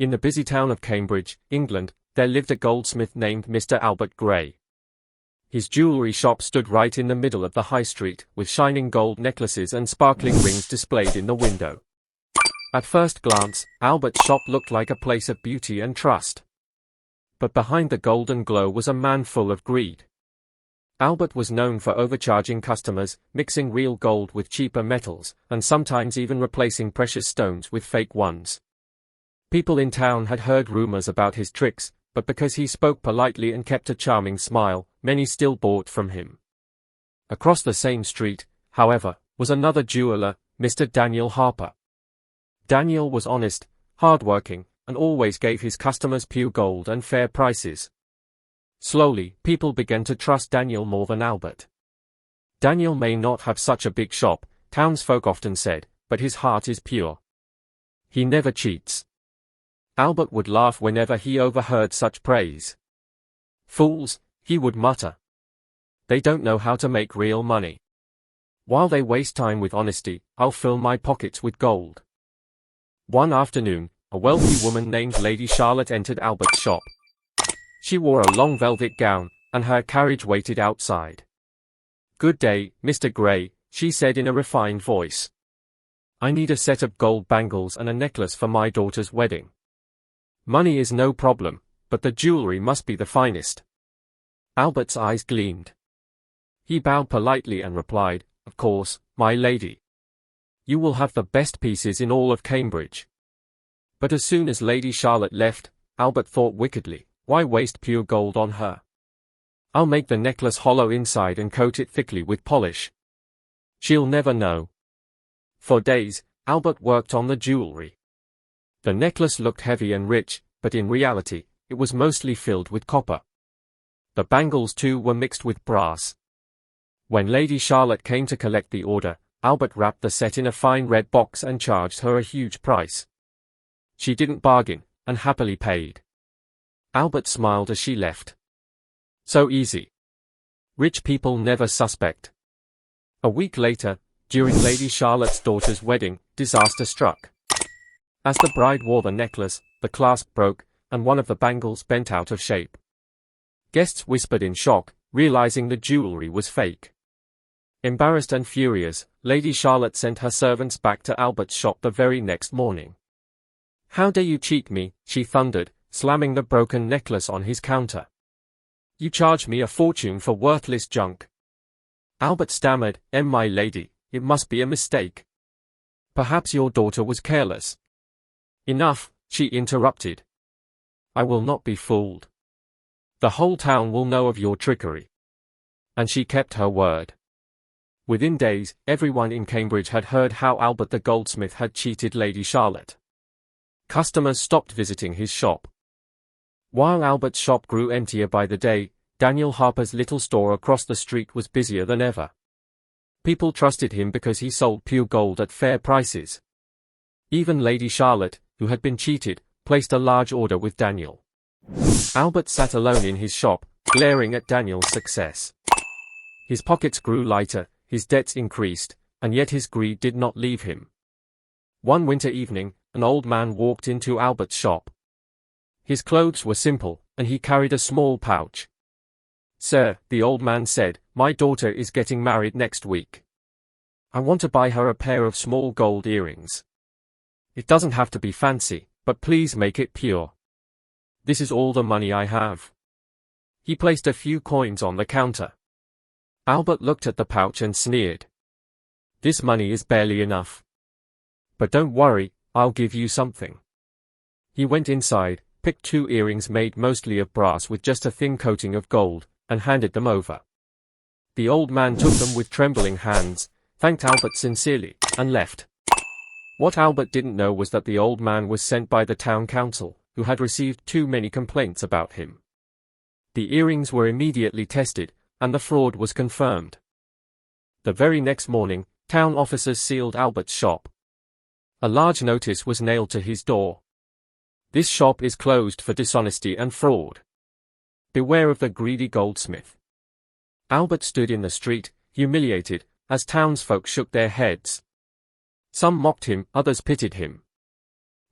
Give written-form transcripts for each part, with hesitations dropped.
In the busy town of Cambridge, England, there lived a goldsmith named Mr. Albert Gray. His jewellery shop stood right in the middle of the high street, with shining gold necklaces and sparkling rings displayed in the window. At first glance, Albert's shop looked like a place of beauty and trust. But behind the golden glow was a man full of greed. Albert was known for overcharging customers, mixing real gold with cheaper metals, and sometimes even replacing precious stones with fake ones. People in town had heard rumors about his tricks, but because he spoke politely and kept a charming smile, many still bought from him. Across the same street, however, was another jeweler, Mr. Daniel Harper. Daniel was honest, hard-working, and always gave his customers pure gold and fair prices. Slowly, people began to trust Daniel more than Albert. Daniel may not have such a big shop, townsfolk often said, but his heart is pure. He never cheats. Albert would laugh whenever he overheard such praise. Fools, he would mutter. They don't know how to make real money. While they waste time with honesty, I'll fill my pockets with gold. One afternoon, a wealthy woman named Lady Charlotte entered Albert's shop. She wore a long velvet gown, and her carriage waited outside. "Good day, Mr. Gray," she said in a refined voice. "I need a set of gold bangles and a necklace for my daughter's wedding. Money is no problem, but the jewelry must be the finest." Albert's eyes gleamed. He bowed politely and replied, "Of course, my lady. You will have the best pieces in all of Cambridge." But as soon as Lady Charlotte left, Albert thought wickedly, why waste pure gold on her? I'll make the necklace hollow inside and coat it thickly with polish. She'll never know. For days, Albert worked on the jewelry. The necklace looked heavy and rich, but in reality, it was mostly filled with copper. The bangles too were mixed with brass. When Lady Charlotte came to collect the order, Albert wrapped the set in a fine red box and charged her a huge price. She didn't bargain, and happily paid. Albert smiled as she left. So easy. Rich people never suspect. A week later, during Lady Charlotte's daughter's wedding, disaster struck. As the bride wore the necklace, the clasp broke, and one of the bangles bent out of shape. Guests whispered in shock, realizing the jewelry was fake. Embarrassed and furious, Lady Charlotte sent her servants back to Albert's shop the very next morning. "How dare you cheat me?" she thundered, slamming the broken necklace on his counter. "You charge me a fortune for worthless junk." Albert stammered, "My lady, it must be a mistake. Perhaps your daughter was careless." "Enough," she interrupted. "I will not be fooled. The whole town will know of your trickery." And she kept her word. Within days, everyone in Cambridge had heard how Albert the goldsmith had cheated Lady Charlotte. Customers stopped visiting his shop. While Albert's shop grew emptier by the day, Daniel Harper's little store across the street was busier than ever. People trusted him because he sold pure gold at fair prices. Even Lady Charlotte, who had been cheated, placed a large order with Daniel. Albert sat alone in his shop, glaring at Daniel's success. His pockets grew lighter, his debts increased, and yet his greed did not leave him. One winter evening, an old man walked into Albert's shop. His clothes were simple, and he carried a small pouch. "Sir," the old man said, "my daughter is getting married next week. I want to buy her a pair of small gold earrings. It doesn't have to be fancy, but please make it pure. This is all the money I have." He placed a few coins on the counter. Albert looked at the pouch and sneered. "This money is barely enough. But don't worry, I'll give you something." He went inside, picked 2 earrings made mostly of brass with just a thin coating of gold, and handed them over. The old man took them with trembling hands, thanked Albert sincerely, and left. What Albert didn't know was that the old man was sent by the town council, who had received too many complaints about him. The earrings were immediately tested, and the fraud was confirmed. The very next morning, town officers sealed Albert's shop. A large notice was nailed to his door. "This shop is closed for dishonesty and fraud. Beware of the greedy goldsmith." Albert stood in the street, humiliated, as townsfolk shook their heads. Some mocked him, others pitied him.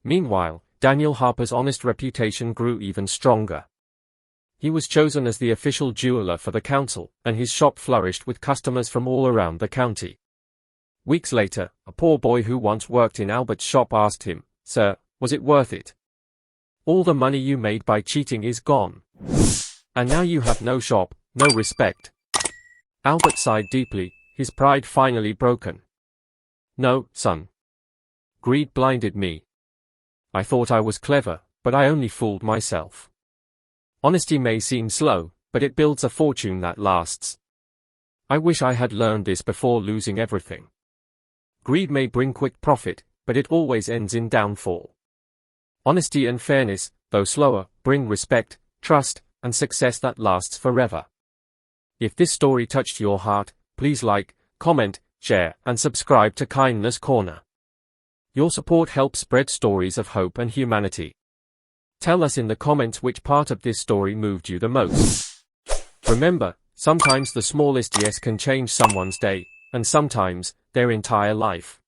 Meanwhile, Daniel Harper's honest reputation grew even stronger. He was chosen as the official jeweler for the council, and his shop flourished with customers from all around the county. Weeks later, a poor boy who once worked in Albert's shop asked him, "Sir, was it worth it? All the money you made by cheating is gone. And now you have no shop, no respect." Albert sighed deeply, his pride finally broken. "No, son. Greed blinded me. I thought I was clever, but I only fooled myself. Honesty may seem slow, but it builds a fortune that lasts. I wish I had learned this before losing everything. Greed may bring quick profit, but it always ends in downfall. Honesty and fairness, though slower, bring respect, trust, and success that lasts forever." If this story touched your heart, please like, comment, share, and subscribe to Kindness Corner. Your support helps spread stories of hope and humanity. Tell us in the comments which part of this story moved you the most. Remember, sometimes the smallest yes can change someone's day, and sometimes their entire life.